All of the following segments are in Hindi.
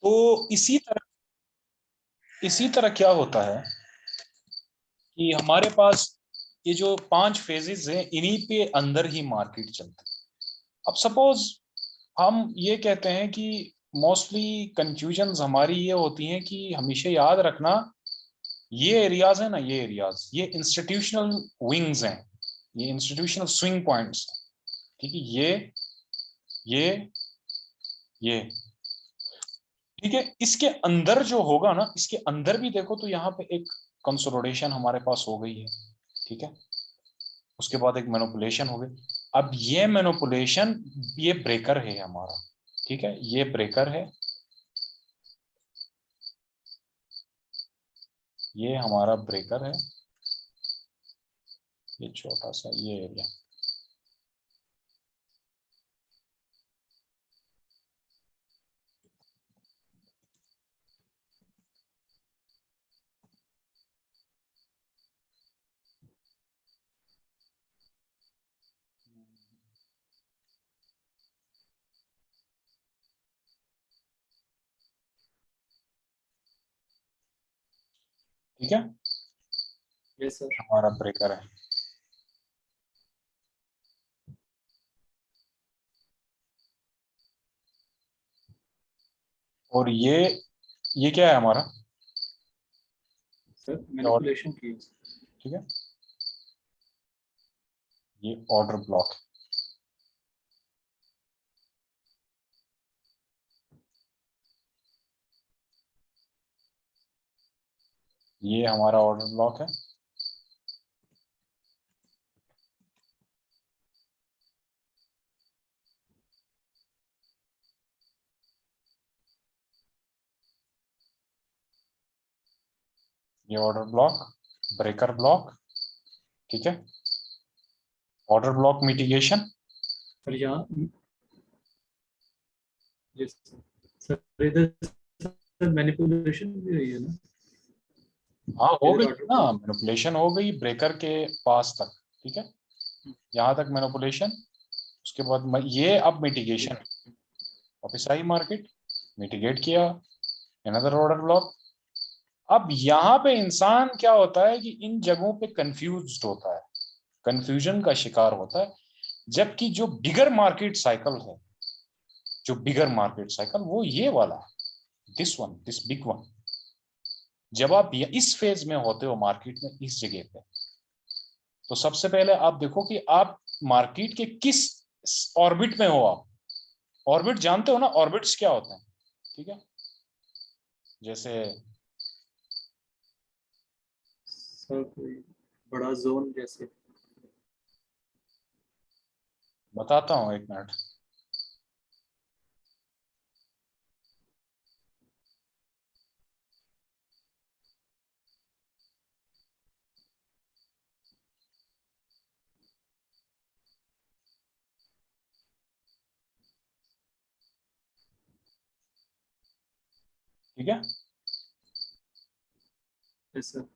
तो इसी तरह क्या होता है कि हमारे पास ये जो 5 फेजेस हैं, इन्हीं पे अंदर ही मार्केट चलती है। अब सपोज हम ये कहते हैं कि मोस्टली कंफ्यूजन्स हमारी ये होती हैं कि हमेशा याद रखना, ये एरियाज है ना, ये एरियाज, ये इंस्टीट्यूशनल विंग्स हैं, ये इंस्टीट्यूशनल स्विंग पॉइंट्स हैं। ठीक है, ये ये ठीक है। इसके अंदर जो होगा ना, इसके अंदर भी देखो तो यहाँ पे एक कंसोलिडेशन हमारे पास हो गई है। ठीक है, उसके बाद एक मैनिपुलेशन हो गई। अब ये मैनिपुलेशन, ये ब्रेकर है हमारा। ठीक है, ये ब्रेकर है, ये हमारा ब्रेकर है, ये छोटा सा ये एरिया। ठीक है, यस सर। हमारा ब्रेकर है। और ये क्या है हमारा? सर मैनिपुलेशन की। ठीक है, ये ऑर्डर ब्लॉक। ये हमारा ऑर्डर ब्लॉक है। ये ऑर्डर ब्लॉक, ब्रेकर ब्लॉक। ठीक है, ऑर्डर ब्लॉक मिटिगेशन। और यहाँ यस सर, इधर सर मैनिपुलेशन भी हुई है ना, हाँ, हो इधर गई ऑर्डर ना, ब्लॉक। मैनिपुलेशन हो गई ब्रेकर के पास तक। ठीक है, यहाँ तक मैनिपुलेशन। उसके बाद ये अब मिटिगेशन, वापस आई मार्केट, मिटिगेट किया, अनदर ऑर्डर ब्लॉक। अब यहाँ पे इंसान क्या होता है कि इन जगहों पे कंफ्यूज्ड होता है, कंफ्यूजन का शिकार होता है। जबकि जो बिगर मार्केट साइकिल है, जो बिगर मार्केट साइकिल वो ये वाला है, this one, this big one. जब आप इस फेज में होते हो मार्केट में, इस जगह पे, तो सबसे पहले आप देखो कि आप मार्केट के किस ऑर्बिट में हो। आप ऑर्बिट जानते हो ना, ऑर्बिट्स क्या होते हैं? ठीक है, जैसे सर कोई बड़ा जोन जैसे। बताता हूँ, एक मिनट। ठीक है, यस सर।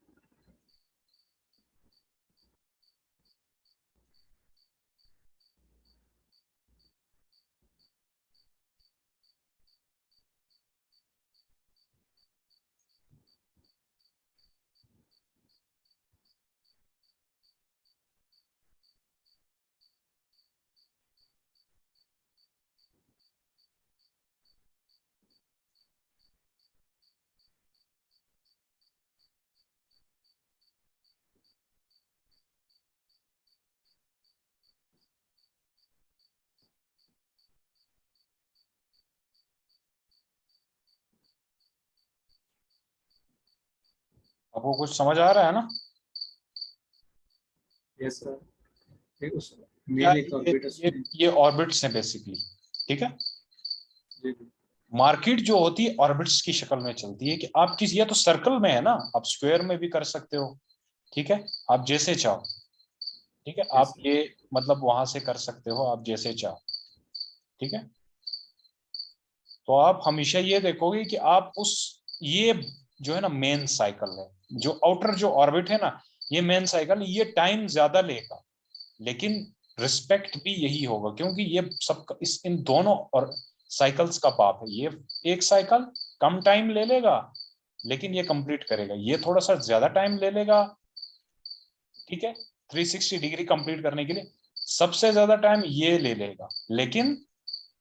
आपको कुछ समझ आ रहा है ना? यस सर, उस क्या मेन है एक ये ऑर्बिटस ये में। ये ऑर्बिट्स हैं बेसिकली। ठीक है, जी जी। मार्केट जो होती है ऑर्बिट्स की शक्ल में चलती है कि आप किस, ये तो सर्कल में है ना, आप स्क्वायर में भी कर सकते हो। ठीक है, आप जैसे चाहो। ठीक है, यस आप सर। ये मतलब वहां से कर सकते हो, आप जैसे चाहो। ठीक है, तो आप हमेशा ये देखोगे कि आप उस, ये जो है ना मेन साइकिल है, जो आउटर जो ऑर्बिट है ना, ये मेन साइकिल, ये टाइम ज्यादा लेगा, लेकिन रिस्पेक्ट भी यही होगा, क्योंकि ये सब इस इन दोनों और साइकिल्स का बाप है। ये एक साइकिल कम टाइम ले लेगा लेकिन ये कंप्लीट करेगा, ये थोड़ा सा ज्यादा टाइम ले लेगा, ठीक है, 360 डिग्री कंप्लीट करने के लिए सबसे ज्यादा टाइम ये ले लेगा, लेकिन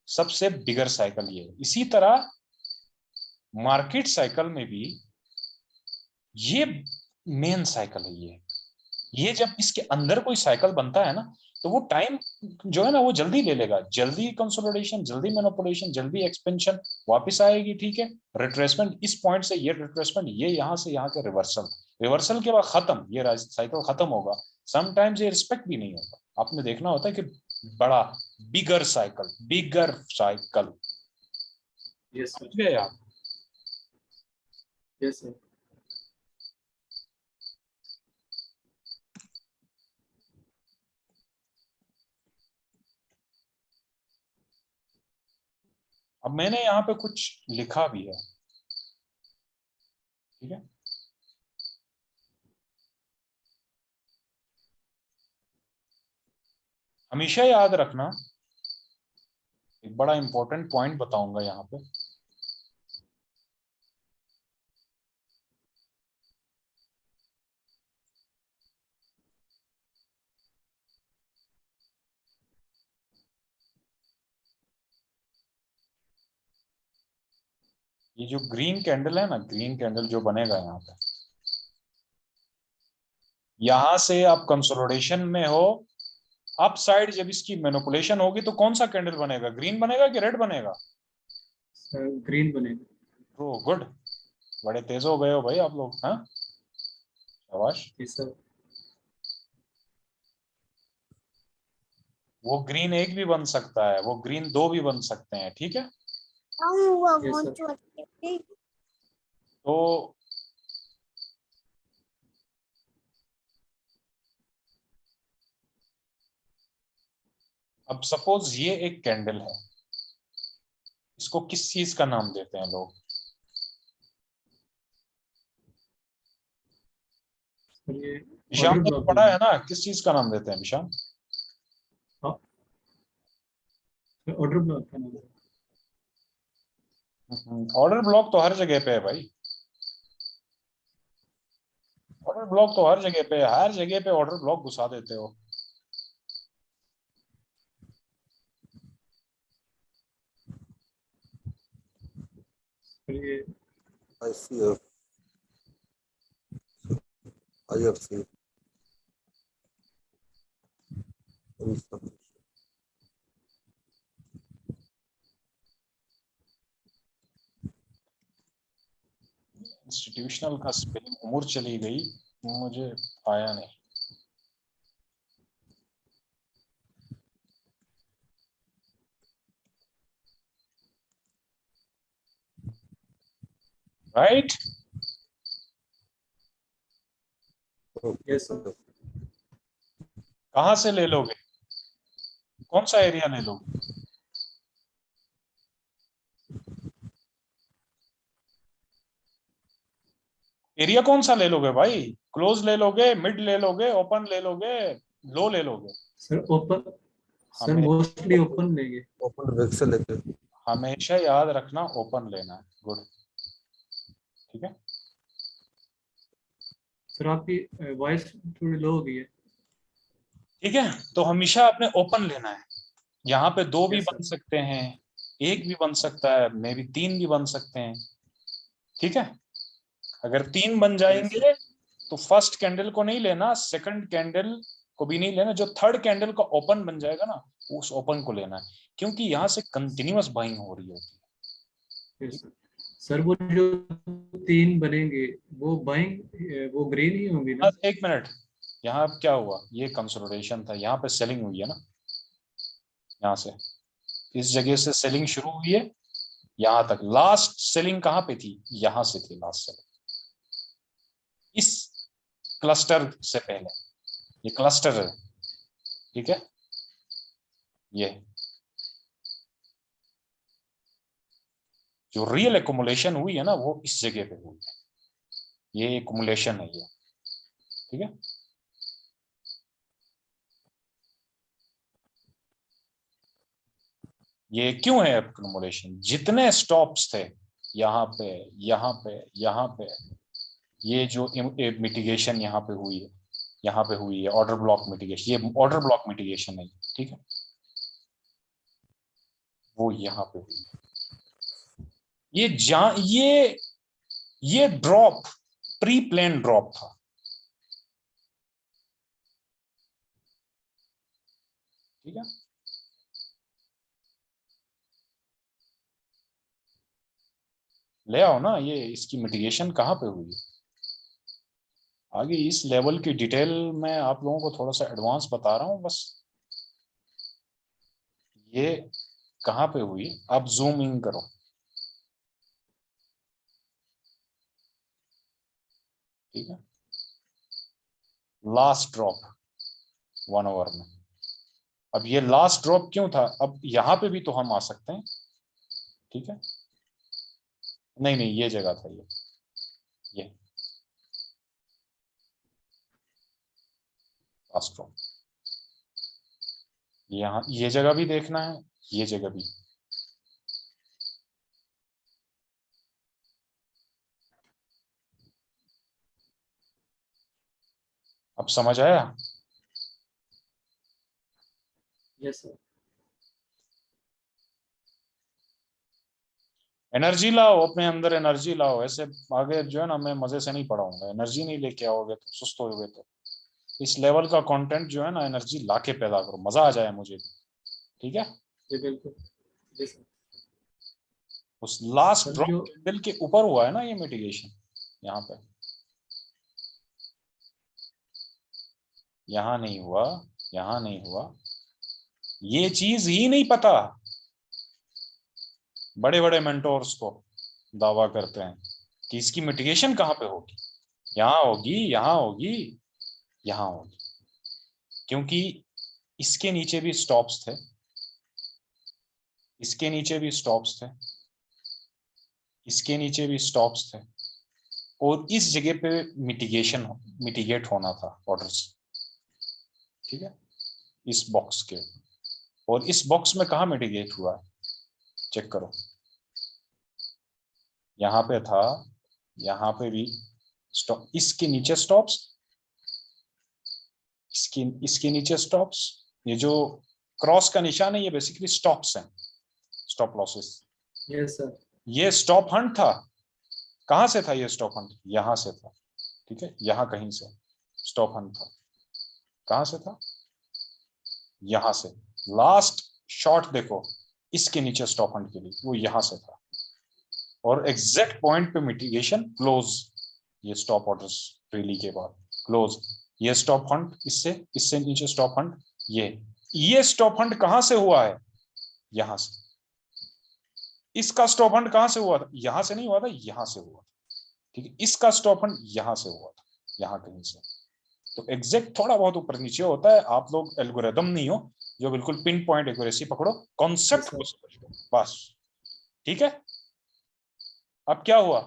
सबसे बिगर साइकिल ये। इसी तरह मार्केट साइकिल में भी ये मेन साइकिल है। ये जब इसके अंदर कोई साइकिल बनता है ना, तो वो टाइम जो है ना वो जल्दी ले लेगा, जल्दी कंसोलिडेशन, जल्दी मैनिपुलेशन, जल्दी एक्सपेंशन, वापस आएगी, ठीक है, रिट्रेसमेंट, इस पॉइंट से ये रिट्रेसमेंट, ये यहां से यहाँ के रिवर्सल, रिवर्सल के बाद खत्म, ये साइकिल खत्म होगा। समटाइम्स ये रिस्पेक्ट भी नहीं होगा, आपने देखना होता है कि बड़ा बिगर साइकिल यस समझ सर, गए आप? Yes sir. अब मैंने यहाँ पे कुछ लिखा भी है, ठीक है, हमेशा याद रखना, एक बड़ा इंपॉर्टेंट पॉइंट बताऊंगा यहाँ पे। ये जो ग्रीन कैंडल है ना, ग्रीन कैंडल जो बनेगा यहाँ पे, यहां से आप कंसोलिडेशन में हो, अप साइड जब इसकी मैनिपुलेशन होगी तो कौन सा कैंडल बनेगा, ग्रीन बनेगा कि रेड बनेगा? सर ग्रीन बनेगा। ओ गुड, बड़े तेज हो गए हो भाई आप लोग, हाँ, शाबाश। Yes sir. वो ग्रीन एक भी बन सकता है, वो ग्रीन दो भी बन सकते हैं, ठीक है। Yes sir. तो अब सपोज ये एक कैंडल है, इसको किस चीज का नाम देते हैं लोग? सर ये विशाम ऑर्डर ने तो ब्लॉक पढ़ा है होगा। ना, किस चीज का नाम देते हैं विशाम? हाँ सर, ऑर्डर ब्लॉक का नाम है। ऑर्डर ब्लॉक तो हर जगह पे है भाई, ऑर्डर ब्लॉक तो हर जगह पे है, हर जगह पे ऑर्डर ब्लॉक घुसा देते हो। सर ये ICF, IFC, इन सब। इंस्टीट्यूशनल का स्पेलिंग उम्र चली गई, मुझे आया नहीं। Right, yes sir. कहां से ले लोगे, कौन सा एरिया ले लोगे? एरिया कौन सा ले लोगे भाई? क्लोज ले लोगे, मिड ले लोगे, ओपन ले लोगे, लो ले लोगे? सर ओपन, सर हमें मोस्टली ओपन लेंगे। ओपन वेब से लेके हमेशा याद रखना ओपन लेना है, गुड, ठीक है। सर आपकी वॉइस थोड़ी लो हो गई है। ठीक है, तो हमेशा आपने ओपन लेना है। यहाँ पे दो भी यस बन सर। सकते हैं, एक भी बन सकता है, मे बी तीन भी बन सकते हैं, ठीक है। अगर तीन बन यस सर। जाएंगे तो फर्स्ट कैंडल को नहीं लेना, सेकंड कैंडल को भी नहीं लेना, जो थर्ड कैंडल का ओपन बन जाएगा ना उस ओपन को लेना है, क्योंकि यहाँ से कंटिन्यूअस बाइंग हो रही होती है, यस ठीक? सर। सर वो जो तीन बनेंगे वो बाइंग वो ग्रीन ही होंगी ना। बस एक मिनट, यहाँ क्या हुआ, ये कंसोलिडेशन था, यहाँ पे सेलिंग हुई है ना, यहाँ से इस जगह से सेलिंग शुरू हुई है, यहाँ तक लास्ट सेलिंग कहाँ पे थी, यहाँ से थी लास्ट सेलिंग, इस क्लस्टर से पहले, ये क्लस्टर है, ठीक है, ये जो रियल एकुमुलेशन हुई है ना वो इस जगह पे हुई है, ये एकुमुलेशन है ये, ठीक है। ये क्यों है एकुमुलेशन, जितने स्टॉप्स थे यहाँ पे, यहाँ पे, यहाँ पे, ये जो मिटिगेशन यहाँ पे हुई है, यहाँ पे हुई है ऑर्डर ब्लॉक मिटिगेशन, ये ऑर्डर ब्लॉक मिटिगेशन है, ठीक है, वो यहाँ पे हुई है। ये ये ड्रॉप प्री प्लान ड्रॉप था, ठीक है। ले आओ ना, ये इसकी मिटिगेशन कहाँ पे हुई है। आगे इस लेवल की डिटेल में आप लोगों को थोड़ा सा एडवांस बता रहा हूं बस। ये कहाँ पे हुई, आप जूम इन करो, ठीक है, लास्ट ड्रॉप 1 आवर में। अब ये लास्ट ड्रॉप क्यों था, अब यहाँ पे भी तो हम आ सकते हैं, ठीक है, नहीं नहीं ये जगह था, ये लास्ट ड्रॉप, यहाँ ये जगह भी देखना है, ये जगह भी। अब समझ आया। Yes sir. एनर्जी लाओ अपने अंदर, एनर्जी लाओ, ऐसे आगे जो है ना मैं मजे से नहीं पढ़ाऊंगा, एनर्जी नहीं लेके आओगे तो सुस्त होगे, तो इस लेवल का कंटेंट जो है ना एनर्जी लाके पैदा करो, मजा आ जाए मुझे भी, ठीक है। जी बिल्कुल। जी सर। उस लास्ट सर ड्रॉप जो कैंडल के ऊपर हुआ है ना ये मिटिगेशन, यहाँ पे, यहाँ नहीं हुआ, यहाँ नहीं हुआ, ये चीज ही नहीं पता। बड़े बड़े मेंटोर्स को दावा करते हैं कि इसकी मिटिगेशन कहाँ पे होगी, यहाँ होगी, यहाँ होगी, यहाँ होगी, क्योंकि इसके नीचे भी स्टॉप्स थे, इसके नीचे भी स्टॉप्स थे, इसके नीचे भी स्टॉप्स थे, और इस जगह पे मिटिगेट होना था ऑर्डर्स, ठीक है, इस बॉक्स के, और इस बॉक्स में कहा मिटिगेट हुआ है, चेक करो, यहाँ पे था, यहाँ पे भी स्टॉप, इसके नीचे स्टॉप्स, इसके नीचे स्टॉप्स, ये जो क्रॉस का निशान है ये बेसिकली स्टॉप्स हैं, स्टॉप लॉसेस। Yes sir. ये स्टॉप हंट था, कहां से था ये स्टॉप हंट, यहां से था, ठीक है, यहां कहीं से स्टॉप हंट था, कहां से था, यहां से, लास्ट शॉट देखो इसके नीचे स्टॉप हंट के लिए, वो यहां से था, और एग्जैक्ट पॉइंट पे मिटिगेशन क्लोज, ये स्टॉप ऑर्डर्स रैली के बाद क्लोज, ये स्टॉप हंट, इससे नीचे स्टॉप हंट, ये स्टॉप हंट कहां से हुआ है, यहां से, इसका स्टॉप हंट कहां से हुआ था, यहां से नहीं हुआ था, यहां से हुआ था, ठीक है, इसका स्टॉप हंट यहां से हुआ था, यहां कहीं से, तो एग्जैक्ट थोड़ा बहुत ऊपर नीचे होता है, आप लोग एल्गोरिदम नहीं हो जो बिल्कुल पिन पॉइंट एक्यूरेसी पकड़ो, कॉन्सेप्ट को समझो बस, ठीक है। अब क्या हुआ,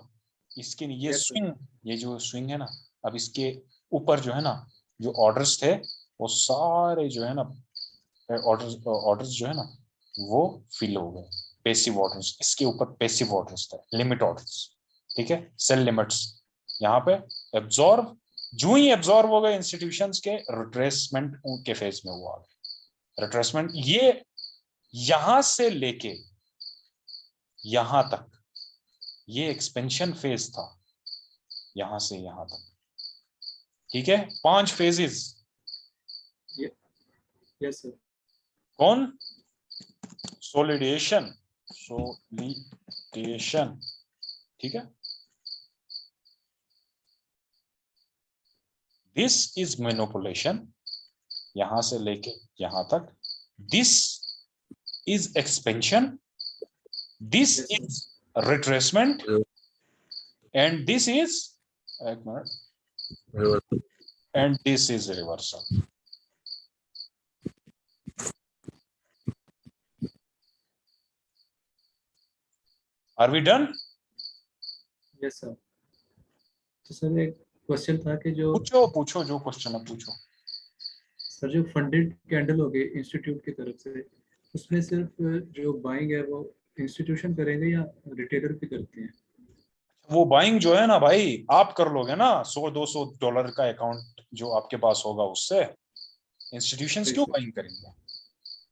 इसके ये स्विंग, ये जो स्विंग है ना, अब इसके ऊपर जो है ना, जो ऑर्डर्स थे वो सारे जो है ना, ऑर्डर्स जो है ना वो फिल हो गए, पैसिव ऑर्डर्स, इसके ऊपर पैसिव ऑर्डर्स थे, लिमिट ऑर्डर्स, ठीक है, सेल लिमिट्स, यहाँ पे एब्जॉर्ब, जो ही एब्जॉर्ब हो गए इंस्टीट्यूशंस के, रिट्रेसमेंट के फेज में हुआ, रिट्रेसमेंट, ये यहां से लेके यहां तक ये एक्सपेंशन फेज था, यहां से यहां तक, ठीक है, 5 फेजेस। Yes sir. कौन, सोलिडेशन, ठीक है, दिस इज मैनिपुलेशन, यहां से लेके यहां तक, this is expansion, this is retracement, and this is, एक मिनट, and this is reversal. Are we done? Yes sir. तो सर एक क्वेश्चन था कि जो पूछो जो क्वेश्चन है पूछो। सर जो फंडेड कैंडल हो गए इंस्टीट्यूट की तरफ से, उसमें सिर्फ जो बाइंग है वो इंस्टीट्यूशन करेंगे या रिटेलर भी करते हैं? वो बाइंग जो है ना भाई, आप कर लोगे ना, $100-200 का अकाउंट जो आपके पास होगा उससे। इंस्टीट्यूशंस क्यों बाइंग करेंगे?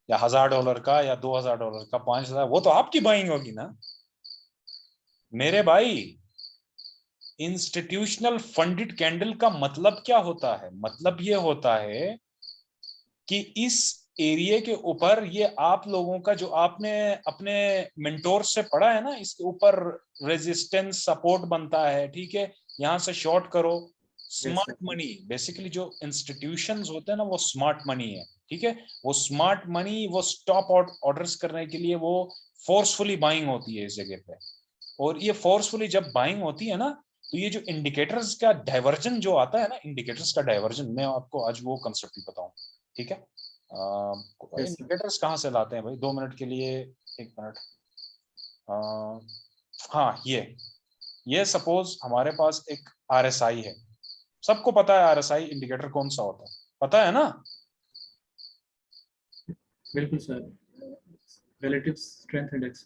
या $1000 का या $2000 का, 5000, वो तो आपकी बाइंग होगी ना मेरे भाई। इंस्टीट्यूशनल फंडेड कैंडल का मतलब क्या होता है? मतलब ये होता है कि इस एरिया के ऊपर ये आप लोगों का जो आपने अपने मेंटोर से पढ़ा है ना, इसके ऊपर रेजिस्टेंस सपोर्ट बनता है, ठीक है, यहां से शॉर्ट करो। स्मार्ट मनी, बेसिकली जो इंस्टीट्यूशंस होते हैं ना, वो स्मार्ट मनी है, ठीक है। वो स्मार्ट मनी, वो स्टॉप ऑर्डर्स करने के लिए वो फोर्सफुली बाइंग होती है इस जगह पे। और ये फोर्सफुली जब बाइंग होती है ना, तो ये जो इंडिकेटर्स का डाइवर्जन जो आता है ना, इंडिकेटर्स का डाइवर्जन, मैं आपको आज वो कंसेप्ट भी बताऊं, ठीक है। इंडिकेटर्स कहाँ से लाते हैं भाई? 2 मिनट के लिए, 1 मिनट। हाँ, ये सपोज हमारे पास एक RSI है। सबको पता है RSI इंडिकेटर कौन सा होता है, पता है ना? बिल्कुल sir, relative strength index.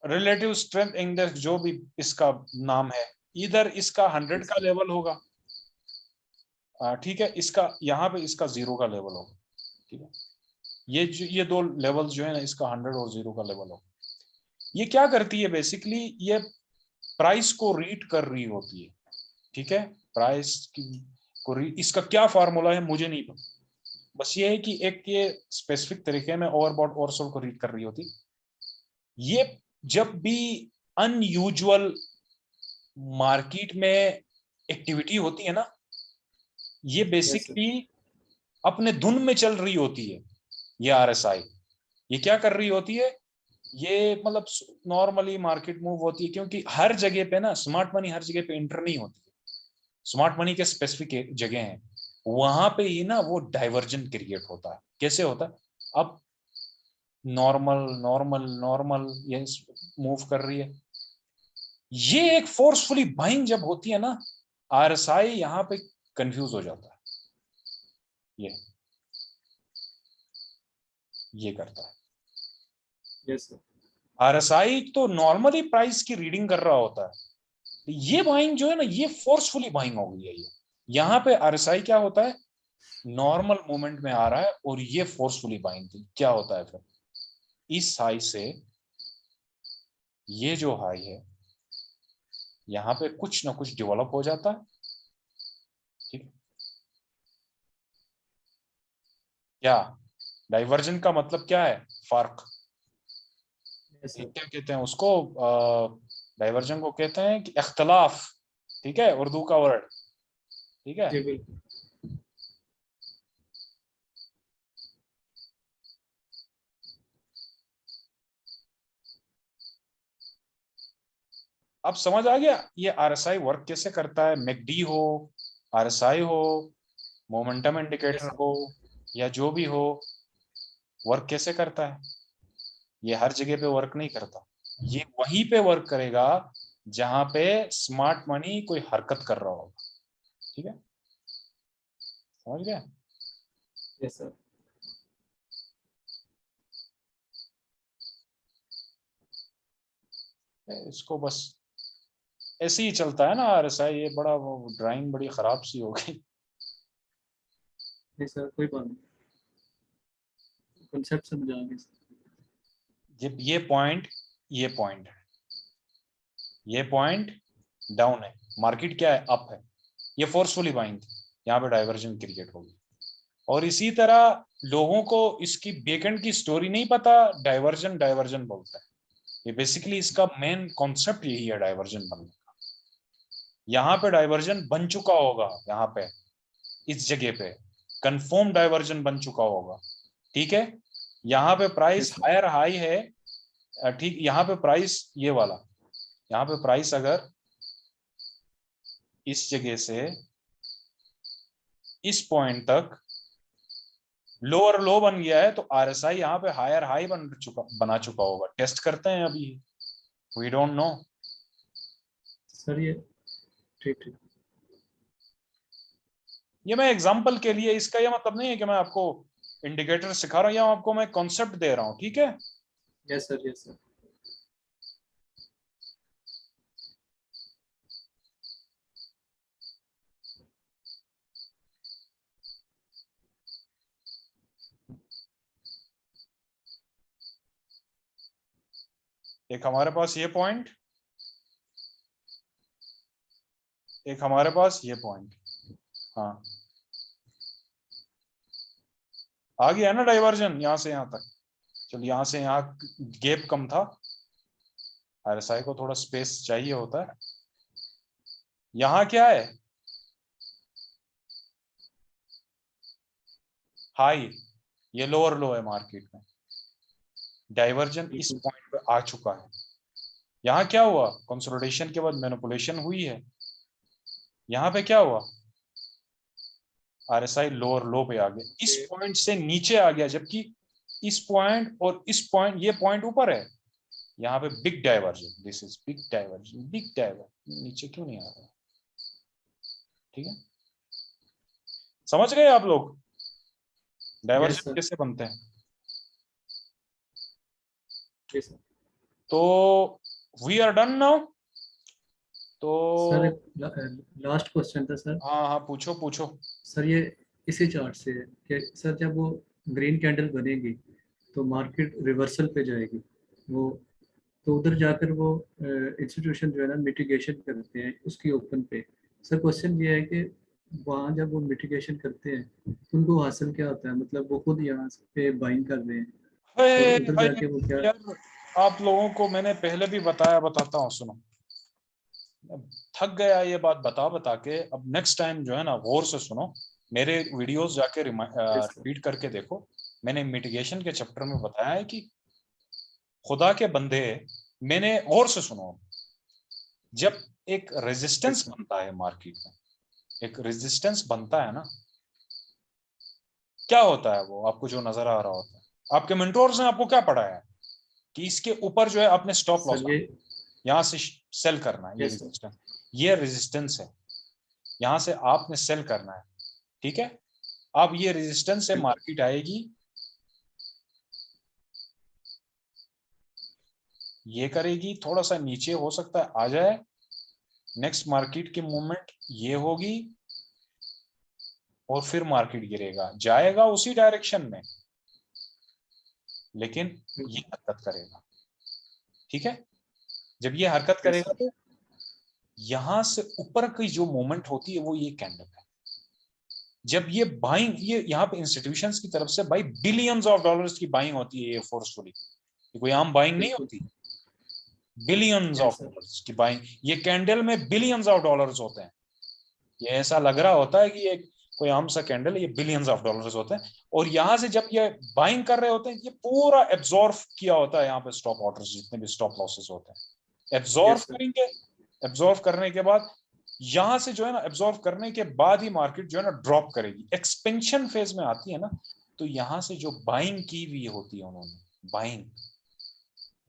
Relative strength index जो भी इसका नाम है, इधर इसका 100 का लेवल होगा, ठीक है, इसका यहाँ पे इसका 0 का लेवल होगा, ठीक है। ये दो लेवल्स जो है ना, इसका 100 और 0 का लेवल होगा। ये क्या करती है बेसिकली? ये प्राइस को रीड कर रही होती है, ठीक है। प्राइस को इसका क्या फार्मूला है मुझे नहीं पता, बस ये है कि एक ये स्पेसिफिक तरीके में ओवरबॉट ओवरसोल्ड को रीड कर रही होती। ये जब भी अनयूजुअल मार्केट में एक्टिविटी होती है ना, ये बेसिकली अपने धुन में चल रही होती है। ये RSI ये क्या कर रही होती है? ये मतलब नॉर्मली मार्केट मूव होती है, क्योंकि हर जगह पे ना स्मार्ट मनी हर जगह पे इंटर नहीं होती है। स्मार्ट मनी के स्पेसिफिक जगह हैं, वहां पे ही ना वो डाइवर्जन क्रिएट होता है। कैसे होता है? अब नॉर्मल नॉर्मल नॉर्मल ये मूव कर रही है, ये एक फोर्सफुली बाइंग जब होती है ना, RSI यहाँ पे कंफ्यूज हो जाता है। ये करता है। Yes sir. RSI तो नॉर्मली प्राइस की रीडिंग कर रहा होता है, ये बाइंग जो है ना, ये फोर्सफुली बाइंग हो गई है। ये यहाँ पे RSI क्या होता है? नॉर्मल मूवमेंट में आ रहा है और ये फोर्सफुली बाइंग थी। क्या होता है फिर? इस हाई से ये जो हाई है, यहाँ पे कुछ ना कुछ डेवलप हो जाता है, ठीक है। क्या डाइवर्जन का मतलब क्या है? फर्क। Yes sir. क्या कहते हैं उसको? डाइवर्जन को कहते हैं कि इख्तलाफ, ठीक है, उर्दू का वर्ड, ठीक है। जी बिल्कुल। अब समझ आ गया ये RSI वर्क कैसे करता है? मैकडी हो, RSI हो, मोमेंटम इंडिकेटर यस सर। हो, या जो भी हो, वर्क कैसे करता है? ये हर जगह पे वर्क नहीं करता, ये वहीं पे वर्क करेगा जहां पे स्मार्ट मनी कोई हरकत कर रहा होगा, ठीक है। समझ गया? Yes sir. इसको बस ऐसे ही चलता है ना RSI। ये बड़ा वो ड्राइंग बड़ी खराब सी हो गई। नहीं सर, कोई बात नहीं, कंसेप्ट समझा आगे सर। ये पॉइंट, ये पॉइंट, ये पॉइंट डाउन है, मार्केट क्या है? अप है, ये फोर्सफुली बाइंग थी, यहाँ पे डाइवर्जन क्रिएट होगी। और इसी तरह लोगों को इसकी बैकएंड की स्टोरी नहीं पता, डाइवर्जन डाइवर्जन बोलता है। ये बेसिकली इसका मेन कॉन्सेप्ट यही है, डाइवर्जन बनने का। यहाँ पे डाइवर्जन बन चुका होगा, यहाँ पे इस जगह पे कंफर्म डाइवर्जन बन चुका होगा, ठीक है। यहाँ पे price yes sir. Higher high है, ठीक। यहाँ पे प्राइस ये वाला, यहाँ पे प्राइस अगर इस जगह से इस पॉइंट तक लोअर लो बन गया है, तो RSI यहाँ पे हायर हाई बना चुका होगा। टेस्ट करते हैं अभी, वी डोंट नो। सर ये ठीक ठीक। ये मैं एग्जांपल के लिए, इसका ये मतलब नहीं है कि मैं आपको इंडिकेटर सिखा रहा हूँ या आपको मैं कॉन्सेप्ट दे रहा हूँ, ठीक है। Yes sir, yes sir. एक हमारे पास ये पॉइंट, एक हमारे पास ये पॉइंट। हाँ, आ गया ना डाइवर्जन यहां से यहां तक। चलो यहां से यहां गैप कम था, आरएसआई को थोड़ा स्पेस चाहिए होता है। यहां क्या है, हाई, ये लोअर लो है मार्केट में, डाइवर्जन इस पॉइंट पे आ चुका है। यहां क्या हुआ, कंसोलिडेशन के बाद मैनिपुलेशन हुई है। यहां पे क्या हुआ, आरएसआई लोअर लो पे आ गया, इस पॉइंट से नीचे आ गया, जबकि इस पॉइंट और इस पॉइंट, ये पॉइंट ऊपर है। यहाँ पे big diversion, this is big diversion, big diversion, नीचे क्यों नहीं आ रहा। ठीक है, समझ गए आप लोग यस डाइवर्जन सर, कैसे बनते हैं। Yes sir. तो वी आर डन नाउ। तो सर एक लास्ट क्वेश्चन था सर। हाँ हाँ, पूछो पूछो। सर ये इसी चार्ट से है कि सर जब वो ग्रीन कैंडल बनेगी तो मार्केट रिवर्सल पे जाएगी, वो तो उधर जाकर वो इंस्टीट्यूशन जो है ना मिटिगेशन करते हैं उसकी ओपन पे। सर क्वेश्चन ये है कि वहाँ जब वो मिटिगेशन करते हैं तो उनको हासिल क्या होता है, मतलब वो खुद यहाँ पे बाइंग कर रहे हैं और हे, उधर हे, जाके वो क्या। यार आप लोगों को मैंने पहले भी बताया, बताता हूँ सुनो। थक गया ये बात बता बता के, अब नेक्स्ट टाइम जो है ना गौर से सुनो, मेरे वीडियोस जाके यस सर, रिपीट करके देखो। मैंने मिटिगेशन के चैप्टर में बताया है कि खुदा के बंदे, मैंने गौर से सुनो, जब एक यस रेजिस्टेंस सर, बनता है मार्केट में, एक रेजिस्टेंस बनता है ना, क्या होता है वो आपको जो नजर आ रहा होता है, आपके मेंटोर्स ने आपको क्या पढ़ाया है कि इसके ऊपर जो है अपने स्टॉप लॉस सर ये। यहां से सेल करना है, यस सर, ये रेजिस्टेंस है, यहां से आपने सेल करना है। ठीक है, अब ये रेजिस्टेंस से बिल्कुल। मार्केट आएगी, ये करेगी, थोड़ा सा नीचे हो सकता है आ जाए, नेक्स्ट मार्केट की मूवमेंट ये होगी, और फिर मार्केट गिरेगा, जाएगा उसी डायरेक्शन में, लेकिन ये हरकत करेगा। ठीक है, जब ये हरकत यस करेगा सर, तो यहां से ऊपर की जो मूवमेंट होती है वो ये कैंडल है। जब ये बाइंग, ये यहाँ पे इंस्टीट्यूशंस की तरफ से भाई बिलियंस ऑफ डॉलर्स की बाइंग होती है, ये फोर्सफुली, कोई आम बाइंग नहीं बिल्कुल। होती, billions yes of sir, dollars की बाइंग, ये कैंडल में बिलियंस ऑफ डॉलर्स होते हैं। ये ऐसा लग रहा होता है कि ये कोई आम सा कैंडल, ये बिलियंस ऑफ डॉलर्स होते हैं, और यहां से जब ये बाइंग कर रहे होते हैं, ये पूरा एब्जॉर्व किया होता है यहाँ पे स्टॉप ऑर्डर्स, जितने भी स्टॉप लॉसेस होते हैं एब्जॉर्व यस सर, करेंगे। एब्जॉर्व करने के बाद यहां से जो है ना, एब्जॉर्व करने के बाद ही मार्केट जो है ना ड्रॉप करेगी, एक्सपेंशन फेज में आती है ना, तो यहां से जो बाइंग की हुई होती है उन्होंने, बाइंग,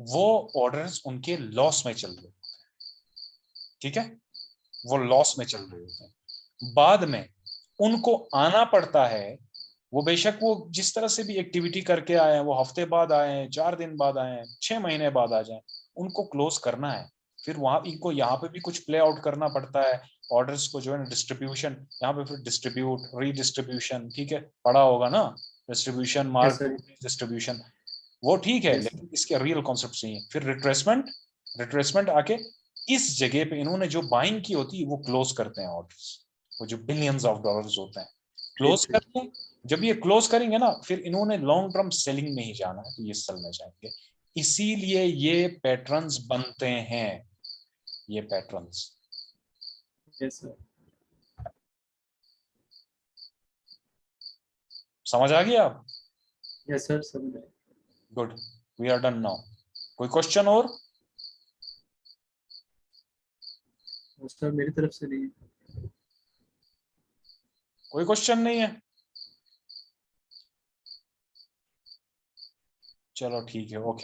वो ऑर्डर्स उनके लॉस में चल रहे होते हैं। ठीक है, वो लॉस में चल रहे होते हैं, बाद में उनको आना पड़ता है, वो बेशक वो जिस तरह से भी एक्टिविटी करके आए हैं, वो हफ्ते बाद आए हैं, 4 दिन बाद आए हैं, 6 महीने बाद आ जाए, उनको क्लोज करना है। फिर वहां इनको यहाँ पे भी कुछ प्ले आउट करना पड़ता है, ऑर्डर्स को जो है ना डिस्ट्रीब्यूशन, यहाँ पे फिर डिस्ट्रीब्यूट रीडिस्ट्रीब्यूशन, ठीक है, पड़ा होगा ना, distribution yes mark sir, distribution, वो ठीक है, यस सर, लेकिन इसके रियल कॉन्सेप्ट नहीं है। फिर रिट्रेसमेंट, रिट्रेसमेंट आके इस जगह पे इन्होंने जो बाइंग की होती है वो क्लोज करते हैं ऑर्डर्स, वो जो बिलियंस ऑफ डॉलर्स होते हैं ठीक क्लोज ठीक। करते हैं। जब ये क्लोज करेंगे ना, फिर इन्होंने लॉन्ग टर्म सेलिंग में ही जाना है, तो ये सेल में जाएंगे, इसीलिए ये पैटर्न्स बनते हैं, ये पैटर्न्स। यस सर, समझ आ गया आप। यस सर, समझ आया। Good, we are done now. कोई क्वेश्चन और। सर मेरी तरफ से नहीं है। कोई क्वेश्चन नहीं है, चलो ठीक है, ओके।